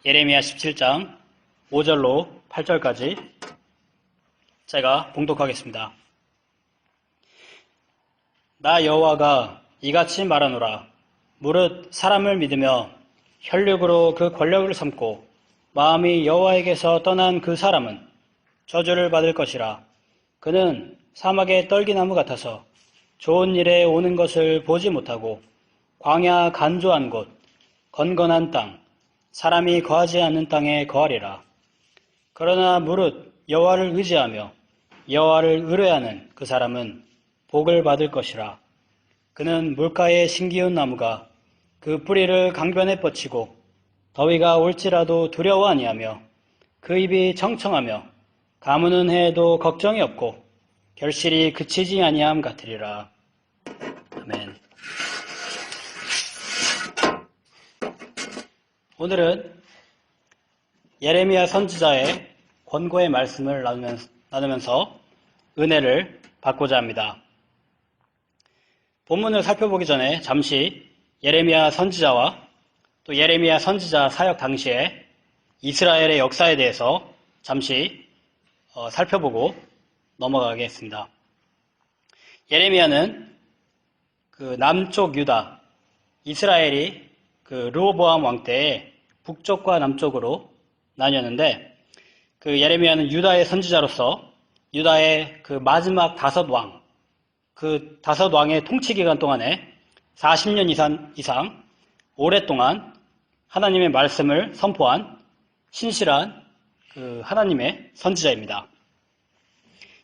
예레미야 17장 5절로 8절까지 제가 봉독하겠습니다. 나 여호와가 이같이 말하노라. 무릇 사람을 믿으며 혈육으로 그 권력을 삼고 마음이 여호와에게서 떠난 그 사람은 저주를 받을 것이라. 그는 사막의 떨기나무 같아서 좋은 일에 오는 것을 보지 못하고 광야 간조한 곳, 건건한 땅, 사람이 거하지 않는 땅에 거하리라. 그러나 무릇 여호와를 의지하며 여호와를 의뢰하는 그 사람은 복을 받을 것이라. 그는 물가에 심기운 나무가 그 뿌리를 강변에 뻗치고 더위가 올지라도 두려워 아니하며 그 입이 청청하며 가무는 해에도 걱정이 없고 결실이 그치지 아니함 같으리라. 아멘. 오늘은 예레미야 선지자의 권고의 말씀을 나누면서 은혜를 받고자 합니다. 본문을 살펴보기 전에 잠시 예레미야 선지자와 또 예레미야 선지자 사역 당시에 이스라엘의 역사에 대해서 잠시 살펴보고 넘어가겠습니다. 예레미야는 그 남쪽 유다, 이스라엘이 그 르호보암 왕 때에 북쪽과 남쪽으로 나뉘었는데, 그 예레미야는 유다의 선지자로서 유다의 그 마지막 5왕, 그 5왕의 통치 기간 동안에 40년 이상 오랫동안 하나님의 말씀을 선포한 신실한 그 하나님의 선지자입니다.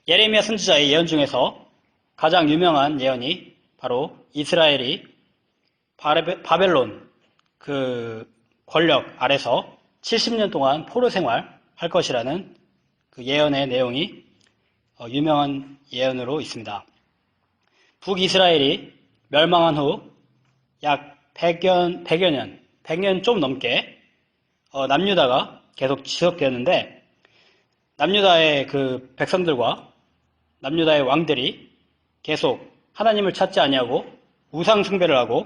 예레미야 선지자의 예언 중에서 가장 유명한 예언이 바로 이스라엘이 바벨론 그 권력 아래서 70년 동안 포로 생활할 것이라는 그 예언의 내용이 유명한 예언으로 있습니다. 북이스라엘이 멸망한 후 약 100여 년 좀 넘게 남유다가 계속 지속되었는데, 남유다의 그 백성들과 남유다의 왕들이 계속 하나님을 찾지 아니하고 우상 숭배를 하고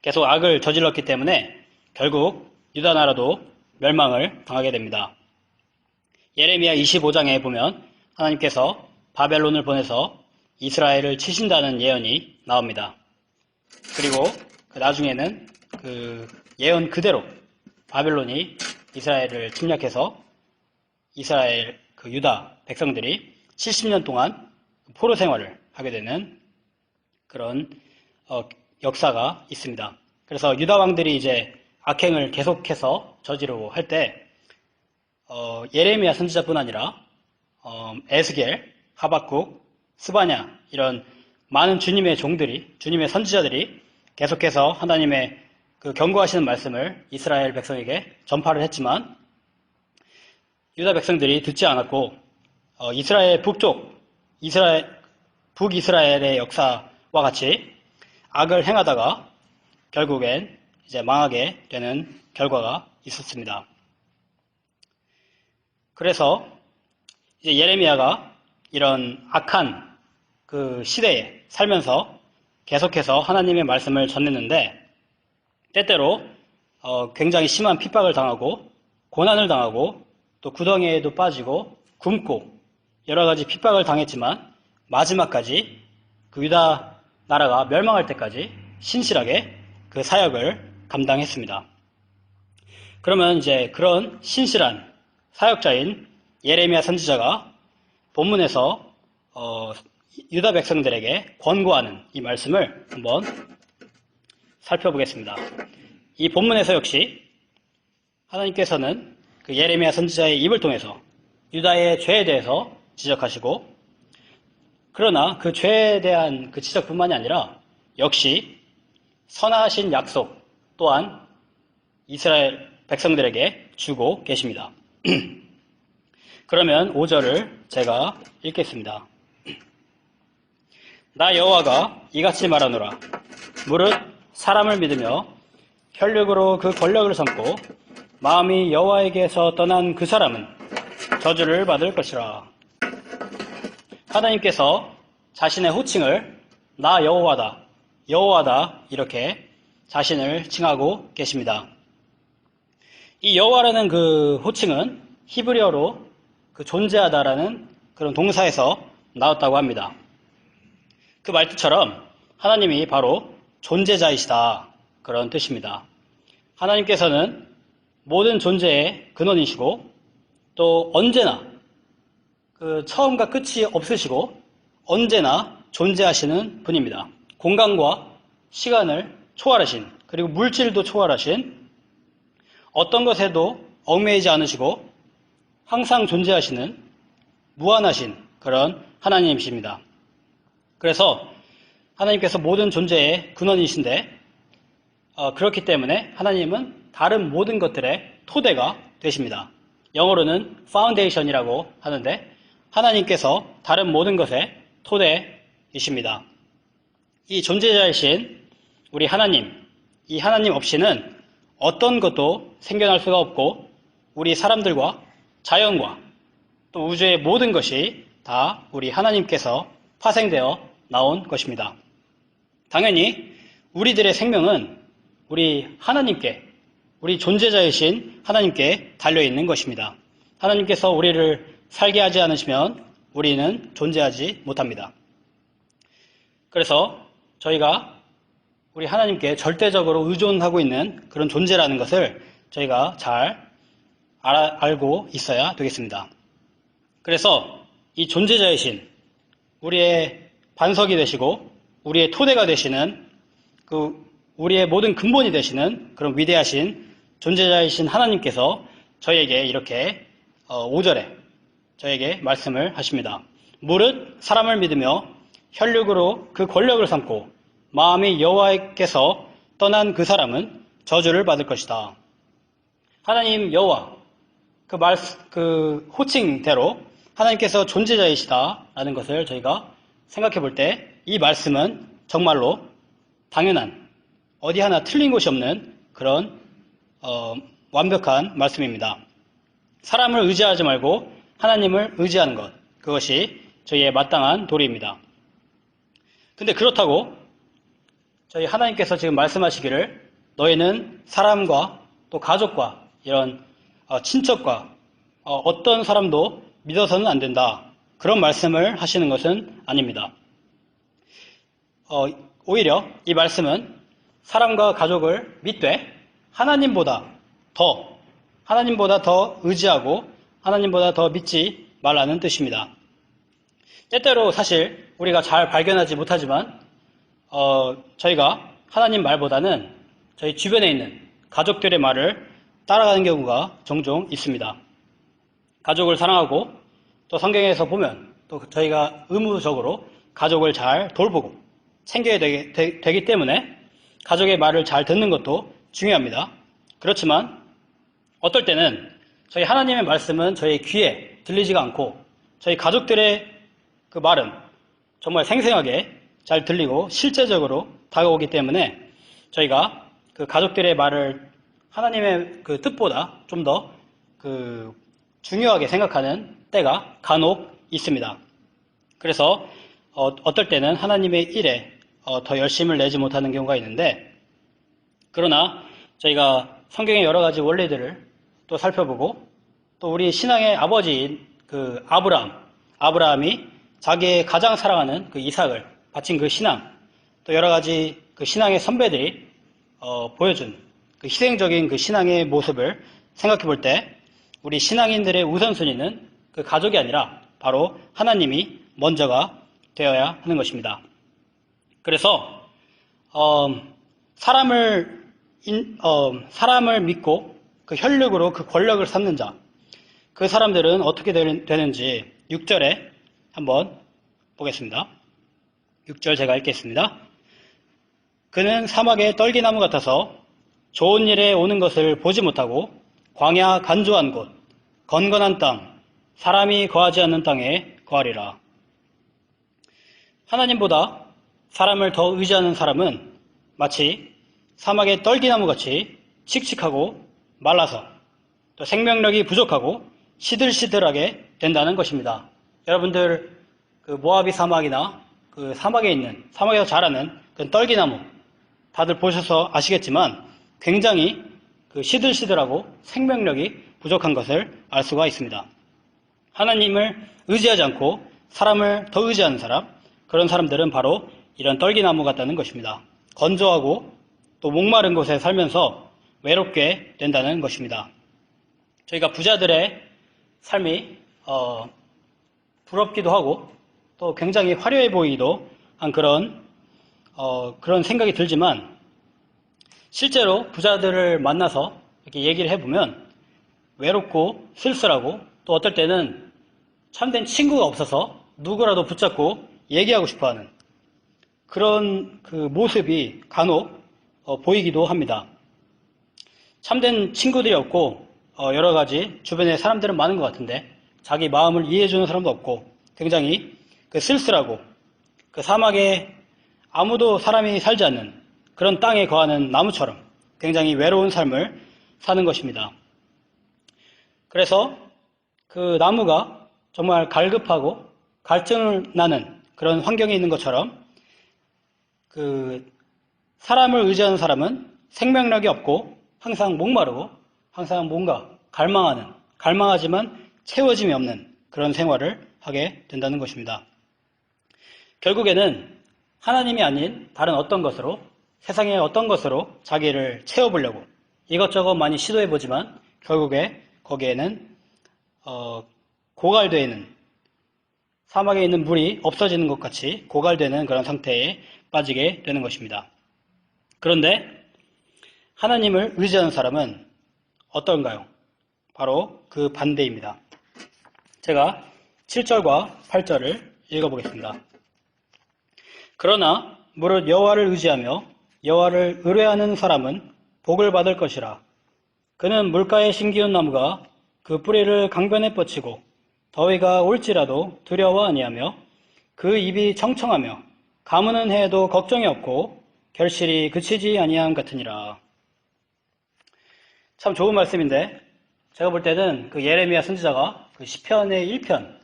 계속 악을 저질렀기 때문에 결국 유다 나라도 멸망을 당하게 됩니다. 예레미야 25장에 보면 하나님께서 바벨론을 보내서 이스라엘을 치신다는 예언이 나옵니다. 그리고 그 나중에는 그 예언 그대로 바벨론이 이스라엘을 침략해서 이스라엘 그 유다 백성들이 70년 동안 포로 생활을 하게 되는 그런 역사가 있습니다. 그래서 유다 왕들이 이제 악행을 계속해서 저지르고 할 때 예레미야 선지자뿐 아니라 에스겔, 하박국, 스바냐 이런 많은 주님의 종들이, 주님의 선지자들이 계속해서 하나님의 그 경고하시는 말씀을 이스라엘 백성에게 전파를 했지만 유다 백성들이 듣지 않았고 이스라엘 북이스라엘의 역사와 같이 악을 행하다가 결국엔 이제 망하게 되는 결과가 있었습니다. 그래서 이제 예레미야가 이런 악한 그 시대에 살면서 계속해서 하나님의 말씀을 전했는데, 때때로 굉장히 심한 핍박을 당하고 고난을 당하고 또 구덩이에도 빠지고 굶고 여러 가지 핍박을 당했지만 마지막까지 그 유다 나라가 멸망할 때까지 신실하게 그 사역을 감당했습니다. 그러면 이제 그런 신실한 사역자인 예레미야 선지자가 본문에서 유다 백성들에게 권고하는 이 말씀을 한번 살펴보겠습니다. 이 본문에서 역시 하나님께서는 그 예레미야 선지자의 입을 통해서 유다의 죄에 대해서 지적하시고, 그러나 그 죄에 대한 그 지적뿐만이 아니라 역시 선하신 약속 또한 이스라엘 백성들에게 주고 계십니다. 그러면 5절을 제가 읽겠습니다. 나 여호와가 이같이 말하노라. 무릇 사람을 믿으며 혈육으로 그 권력을 삼고 마음이 여호와에게서 떠난 그 사람은 저주를 받을 것이라. 하나님께서 자신의 호칭을 나 여호와다, 여호와다 이렇게 자신을 칭하고 계십니다. 이 여호와라는 그 호칭은 히브리어로 그 존재하다라는 그런 동사에서 나왔다고 합니다. 그 말뜻처럼 하나님이 바로 존재자이시다, 그런 뜻입니다. 하나님께서는 모든 존재의 근원이시고 또 언제나 그 처음과 끝이 없으시고 언제나 존재하시는 분입니다. 공간과 시간을 초월하신, 그리고 물질도 초월하신, 어떤 것에도 얽매이지 않으시고 항상 존재하시는 무한하신 그런 하나님이십니다. 그래서 하나님께서 모든 존재의 근원이신데 그렇기 때문에 하나님은 다른 모든 것들의 토대가 되십니다. 영어로는 foundation이라고 하는데 하나님께서 다른 모든 것의 토대이십니다. 이 존재자이신 우리 하나님, 이 하나님 없이는 어떤 것도 생겨날 수가 없고 우리 사람들과 자연과 또 우주의 모든 것이 다 우리 하나님께서 파생되어 나온 것입니다. 당연히 우리들의 생명은 우리 하나님께, 우리 존재자이신 하나님께 달려있는 것입니다. 하나님께서 우리를 살게 하지 않으시면 우리는 존재하지 못합니다. 그래서 저희가 우리 하나님께 절대적으로 의존하고 있는 그런 존재라는 것을 저희가 잘 알고 있어야 되겠습니다. 그래서 이 존재자이신 우리의 반석이 되시고 우리의 토대가 되시는 우리의 모든 근본이 되시는 그런 위대하신 존재자이신 하나님께서 저희에게 이렇게 5절에 저에게 말씀을 하십니다. 무릇 사람을 믿으며 혈육으로 그 권력을 삼고 마음이 여호와께서 떠난 그 사람은 저주를 받을 것이다. 하나님 여호와 그 호칭대로 하나님께서 존재자이시다라는 것을 저희가 생각해 볼 때 이 말씀은 정말로 당연한, 어디 하나 틀린 것이 없는 그런 완벽한 말씀입니다. 사람을 의지하지 말고 하나님을 의지하는 것, 그것이 저희의 마땅한 도리입니다. 근데 그렇다고 저희 하나님께서 지금 말씀하시기를 너희는 사람과 또 가족과 이런 친척과 어떤 사람도 믿어서는 안 된다, 그런 말씀을 하시는 것은 아닙니다. 오히려 이 말씀은 사람과 가족을 믿되 하나님보다 더 의지하고 하나님보다 더 믿지 말라는 뜻입니다. 때때로 사실 우리가 잘 발견하지 못하지만 저희가 하나님 말보다는 저희 주변에 있는 가족들의 말을 따라가는 경우가 종종 있습니다. 가족을 사랑하고 또 성경에서 보면 또 저희가 의무적으로 가족을 잘 돌보고 챙겨야 되기 때문에 가족의 말을 잘 듣는 것도 중요합니다. 그렇지만 어떨 때는 저희 하나님의 말씀은 저희 귀에 들리지가 않고 저희 가족들의 그 말은 정말 생생하게 잘 들리고 실제적으로 다가오기 때문에 저희가 그 가족들의 말을 하나님의 그 뜻보다 좀 더 중요하게 생각하는 때가 간혹 있습니다. 그래서 어떨 때는 하나님의 일에 더 열심을 내지 못하는 경우가 있는데, 그러나 저희가 성경의 여러 가지 원리들을 또 살펴보고 또 우리 신앙의 아버지인 그 아브라함이 자기의 가장 사랑하는 그 이삭을 바친 그 신앙, 또 여러 가지 그 신앙의 선배들이 보여준 그 희생적인 그 신앙의 모습을 생각해 볼 때 우리 신앙인들의 우선순위는 그 가족이 아니라 바로 하나님이 먼저가 되어야 하는 것입니다. 그래서 사람을 믿고 그 혈육으로 그 권력을 삼는 자, 그 사람들은 어떻게 되는지 6절에 한번 보겠습니다. 6절 제가 읽겠습니다. 그는 사막의 떨기나무 같아서 좋은 일에 오는 것을 보지 못하고 광야 간조한 곳, 건건한 땅, 사람이 거하지 않는 땅에 거하리라. 하나님보다 사람을 더 의지하는 사람은 마치 사막의 떨기나무같이 칙칙하고 말라서 또 생명력이 부족하고 시들시들하게 된다는 것입니다. 여러분들 그 모아비 사막이나 그 사막에서 자라는 그 떨기나무 다들 보셔서 아시겠지만 굉장히 그 시들시들하고 생명력이 부족한 것을 알 수가 있습니다. 하나님을 의지하지 않고 사람을 더 의지하는 사람, 그런 사람들은 바로 이런 떨기나무 같다는 것입니다. 건조하고 또 목마른 곳에 살면서 외롭게 된다는 것입니다. 저희가 부자들의 삶이 부럽기도 하고 또 굉장히 화려해 보이기도 한 그런 생각이 들지만, 실제로 부자들을 만나서 이렇게 얘기를 해보면 외롭고 쓸쓸하고 또 어떨 때는 참된 친구가 없어서 누구라도 붙잡고 얘기하고 싶어하는 그런 그 모습이 간혹 보이기도 합니다. 참된 친구들이 없고 여러 가지 주변에 사람들은 많은 것 같은데 자기 마음을 이해해주는 사람도 없고 굉장히 그 쓸쓸하고 그 사막에 아무도 사람이 살지 않는 그런 땅에 거하는 나무처럼 굉장히 외로운 삶을 사는 것입니다. 그래서 그 나무가 정말 갈급하고 갈증을 나는 그런 환경에 있는 것처럼 그 사람을 의지하는 사람은 생명력이 없고 항상 목마르고 항상 뭔가 갈망하지만 채워짐이 없는 그런 생활을 하게 된다는 것입니다. 결국에는 하나님이 아닌 다른 어떤 것으로, 세상의 어떤 것으로 자기를 채워보려고 이것저것 많이 시도해보지만 결국에 거기에는 고갈되는, 사막에 있는 물이 없어지는 것 같이 고갈되는 그런 상태에 빠지게 되는 것입니다. 그런데 하나님을 의지하는 사람은 어떤가요? 바로 그 반대입니다. 제가 7절과 8절을 읽어보겠습니다. 그러나 무릇 여호와를 의지하며 여호와를 의뢰하는 사람은 복을 받을 것이라. 그는 물가에 심기운 나무가 그 뿌리를 강변에 뻗치고 더위가 올지라도 두려워 아니하며 그 입이 청청하며 가무는 해에도 걱정이 없고 결실이 그치지 아니함 같으니라. 참 좋은 말씀인데 제가 볼 때는 그 예레미야 선지자가 그 시편의 1편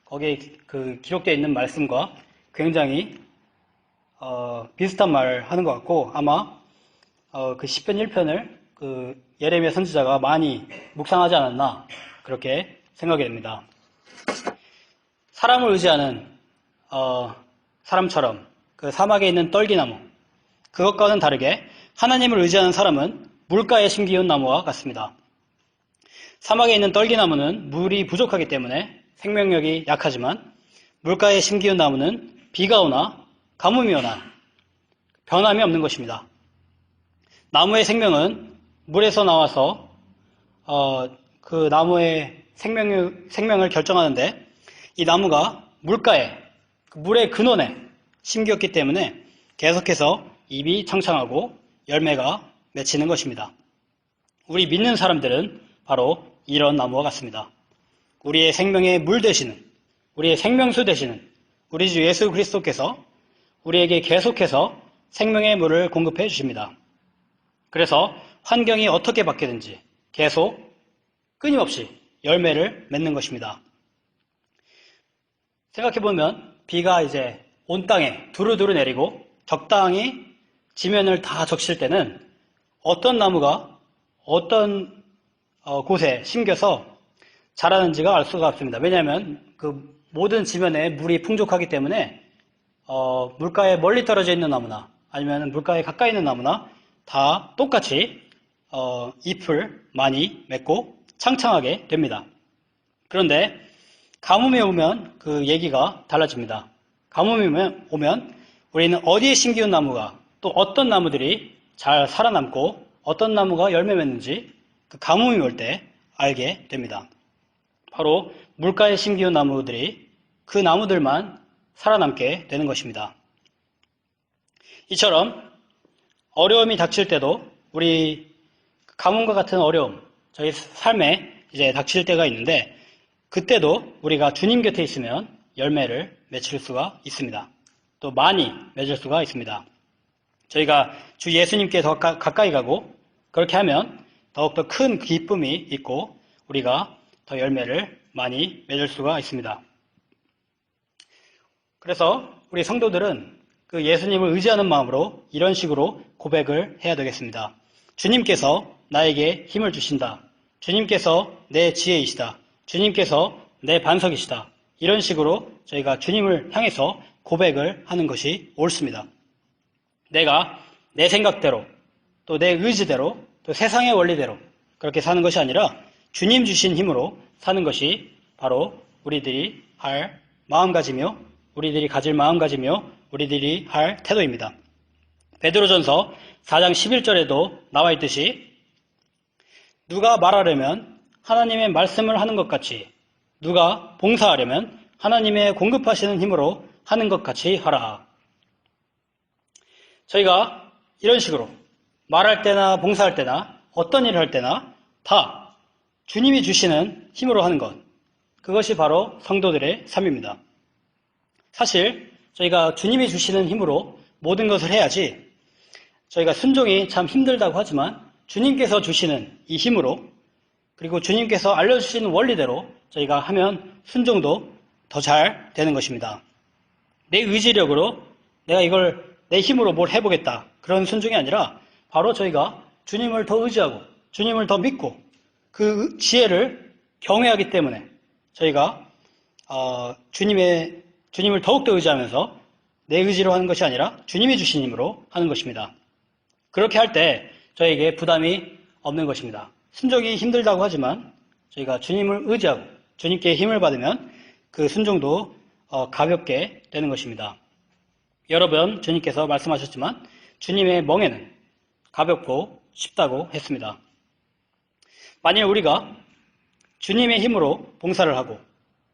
거기에 그 기록되어 있는 말씀과 굉장히 비슷한 말을 하는 것 같고 아마 그 시편 1편을 그 예레미야 선지자가 많이 묵상하지 않았나 그렇게 생각이 됩니다. 사람을 의지하는 사람처럼 그 사막에 있는 떨기나무, 그것과는 다르게 하나님을 의지하는 사람은 물가에 심기운 나무와 같습니다. 사막에 있는 떨기나무는 물이 부족하기 때문에 생명력이 약하지만 물가에 심기운 나무는 비가 오나 가뭄이 오나 변함이 없는 것입니다. 나무의 생명은 물에서 나와서 그 나무의 생명을 결정하는데 이 나무가 물가에, 물의 근원에 심기었기 때문에 계속해서 ip이 창창하고 열매가 맺히는 것입니다. 우리 믿는 사람들은 바로 이런 나무와 같습니다. 우리의 생명의 물 되시는, 우리의 생명수 되시는 우리 주 예수 그리스도께서 우리에게 계속해서 생명의 물을 공급해 주십니다. 그래서 환경이 어떻게 바뀌든지 계속 끊임없이 열매를 맺는 것입니다. 생각해보면 비가 이제 온 땅에 두루두루 내리고 적당히 지면을 다 적실 때는 어떤 나무가 어떤 곳에 심겨서 자라는지가 알 수가 없습니다. 왜냐하면 그 모든 지면에 물이 풍족하기 때문에 물가에 멀리 떨어져 있는 나무나 아니면 물가에 가까이 있는 나무나 다 똑같이 잎을 많이 맺고 창창하게 됩니다. 그런데 가뭄이 오면 그 얘기가 달라집니다. 가뭄이 오면 우리는 어디에 심기운 나무가 또 어떤 나무들이 잘 살아남고 어떤 나무가 열매 맺는지 그 가뭄이 올 때 알게 됩니다. 바로 물가에 심기운 나무들이 그 나무들만 살아남게 되는 것입니다. 이처럼 어려움이 닥칠 때도 우리 가뭄과 같은 어려움, 저희 삶에 이제 닥칠 때가 있는데 그때도 우리가 주님 곁에 있으면 열매를 맺을 수가 있습니다. 또 많이 맺을 수가 있습니다. 저희가 주 예수님께 더 가까이 가고 그렇게 하면 더욱더 큰 기쁨이 있고 우리가 더 열매를 많이 맺을 수가 있습니다. 그래서 우리 성도들은 그 예수님을 의지하는 마음으로 이런 식으로 고백을 해야 되겠습니다. 주님께서 나에게 힘을 주신다. 주님께서 내 지혜이시다. 주님께서 내 반석이시다. 이런 식으로 저희가 주님을 향해서 고백을 하는 것이 옳습니다. 내가 내 생각대로 또 내 의지대로 또 세상의 원리대로 그렇게 사는 것이 아니라 주님 주신 힘으로 사는 것이 바로 우리들이 할 마음가짐이며 우리들이 가질 마음가짐이며 우리들이 할 태도입니다. 베드로전서 4장 11절에도 나와 있듯이 누가 말하려면 하나님의 말씀을 하는 것 같이 누가 봉사하려면 하나님의 공급하시는 힘으로 하는 것 같이 하라. 저희가 이런 식으로 말할 때나 봉사할 때나 어떤 일을 할 때나 다 주님이 주시는 힘으로 하는 것, 그것이 바로 성도들의 삶입니다. 사실 저희가 주님이 주시는 힘으로 모든 것을 해야지 저희가 순종이 참 힘들다고 하지만 주님께서 주시는 이 힘으로 그리고 주님께서 알려주시는 원리대로 저희가 하면 순종도 더 잘 되는 것입니다. 내 의지력으로 내가 이걸 내 힘으로 뭘 해보겠다 그런 순종이 아니라 바로 저희가 주님을 더 의지하고 주님을 더 믿고 그 지혜를 경외하기 때문에 저희가 주님을 더욱더 의지하면서 내 의지로 하는 것이 아니라 주님이 주신 힘으로 하는 것입니다. 그렇게 할 때 저에게 부담이 없는 것입니다. 순종이 힘들다고 하지만 저희가 주님을 의지하고 주님께 힘을 받으면 그 순종도 가볍게 되는 것입니다. 여러 번 주님께서 말씀하셨지만 주님의 멍에는 가볍고 쉽다고 했습니다. 만일 우리가 주님의 힘으로 봉사를 하고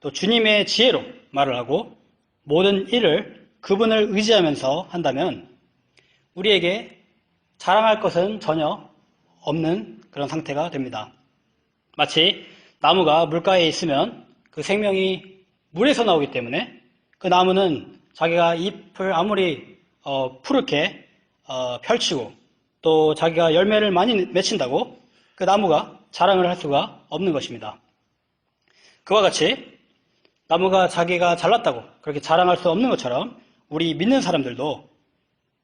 또 주님의 지혜로 말을 하고 모든 일을 그분을 의지하면서 한다면 우리에게 자랑할 것은 전혀 없는 그런 상태가 됩니다. 마치 나무가 물가에 있으면 그 생명이 물에서 나오기 때문에 그 나무는 자기가 잎을 아무리 푸르게 펼치고 또 자기가 열매를 많이 맺힌다고 그 나무가 자랑을 할 수가 없는 것입니다. 그와 같이 나무가 자기가 잘났다고 그렇게 자랑할 수 없는 것처럼 우리 믿는 사람들도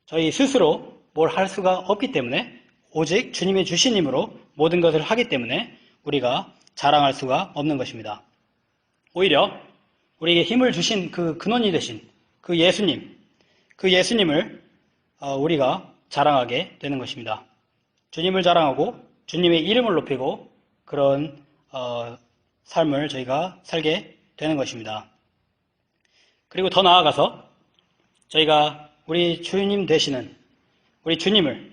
저희 스스로 뭘 할 수가 없기 때문에 오직 주님의 주신 힘으로 모든 것을 하기 때문에 우리가 자랑할 수가 없는 것입니다. 오히려 우리에게 힘을 주신 그 근원이 되신 그 예수님을 우리가 자랑하게 되는 것입니다. 주님을 자랑하고 주님의 이름을 높이고 그런 삶을 저희가 살게 되는 것입니다. 그리고 더 나아가서 저희가 우리 주님 되시는 우리 주님을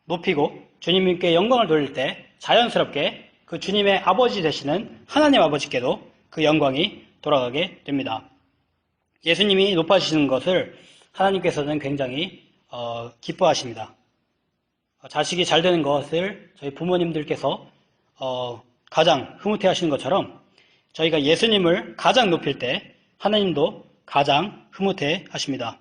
높이고 주님께 영광을 돌릴 때 자연스럽게 그 주님의 아버지 되시는 하나님 아버지께도 그 영광이 돌아가게 됩니다. 예수님이 높아지시는 것을 하나님께서는 굉장히 기뻐하십니다. 자식이 잘 되는 것을 저희 부모님들께서 가장 흐뭇해 하시는 것처럼 저희가 예수님을 가장 높일 때 하나님도 가장 흐뭇해 하십니다.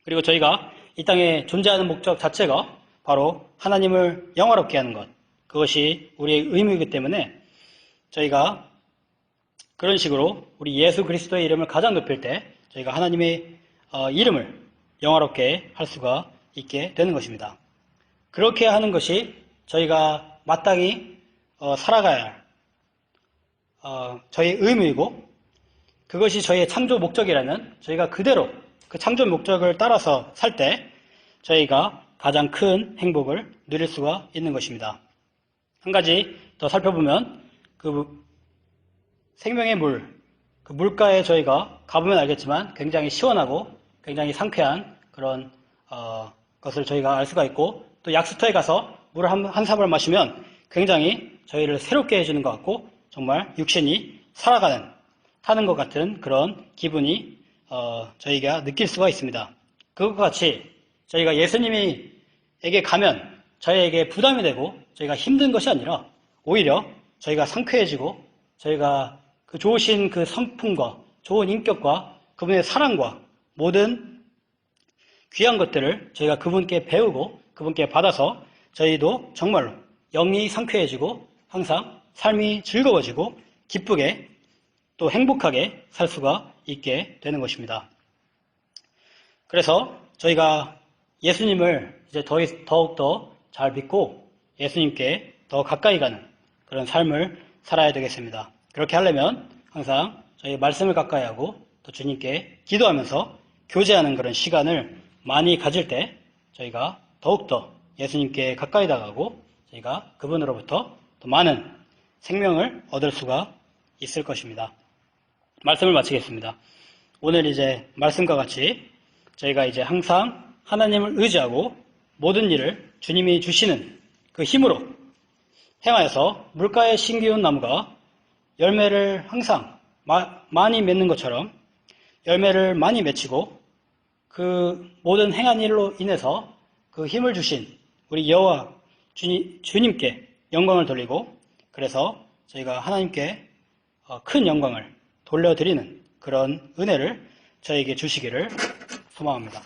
그리고 저희가 이 땅에 존재하는 목적 자체가 바로 하나님을 영화롭게 하는 것, 그것이 우리의 의무이기 때문에 저희가 그런 식으로 우리 예수 그리스도의 이름을 가장 높일 때 저희가 하나님의 이름을 영화롭게 할 수가 있게 되는 것입니다. 그렇게 하는 것이 저희가 마땅히 살아가야 할 저희의 의무이고 그것이 저희의 창조 목적이라면 저희가 그대로 그 창조 목적을 따라서 살 때 저희가 가장 큰 행복을 누릴 수가 있는 것입니다. 한 가지 더 살펴보면 그 생명의 그 물가에 저희가 가보면 알겠지만 굉장히 시원하고 굉장히 상쾌한 그런 것을 저희가 알 수가 있고 또 약수터에 가서 물을 한 사발 마시면 굉장히 저희를 새롭게 해주는 것 같고 정말 육신이 타는 것 같은 그런 기분이 저희가 느낄 수가 있습니다. 그것과 같이 저희가 예수님에게 가면 저희에게 부담이 되고 저희가 힘든 것이 아니라 오히려 저희가 상쾌해지고 저희가 그 좋으신 그 성품과 좋은 인격과 그분의 사랑과 모든 귀한 것들을 저희가 그분께 배우고 그분께 받아서 저희도 정말로 영이 상쾌해지고 항상 삶이 즐거워지고 기쁘게 또 행복하게 살 수가 있게 되는 것입니다. 그래서 저희가 예수님을 이제 더욱더 잘 믿고 예수님께 더 가까이 가는 그런 삶을 살아야 되겠습니다. 그렇게 하려면 항상 저희 말씀을 가까이 하고 또 주님께 기도하면서 교제하는 그런 시간을 많이 가질 때 저희가 더욱더 예수님께 가까이 다가가고 저희가 그분으로부터 더 많은 생명을 얻을 수가 있을 것입니다. 말씀을 마치겠습니다. 오늘 이제 말씀과 같이 저희가 이제 항상 하나님을 의지하고 모든 일을 주님이 주시는 그 힘으로 행하여서 물가에 심기운 나무가 열매를 항상 많이 맺는 것처럼 열매를 많이 맺히고 그 모든 행한 일로 인해서 그 힘을 주신 우리 여호와 주님께 영광을 돌리고 그래서 저희가 하나님께 큰 영광을 돌려드리는 그런 은혜를 저에게 주시기를 소망합니다.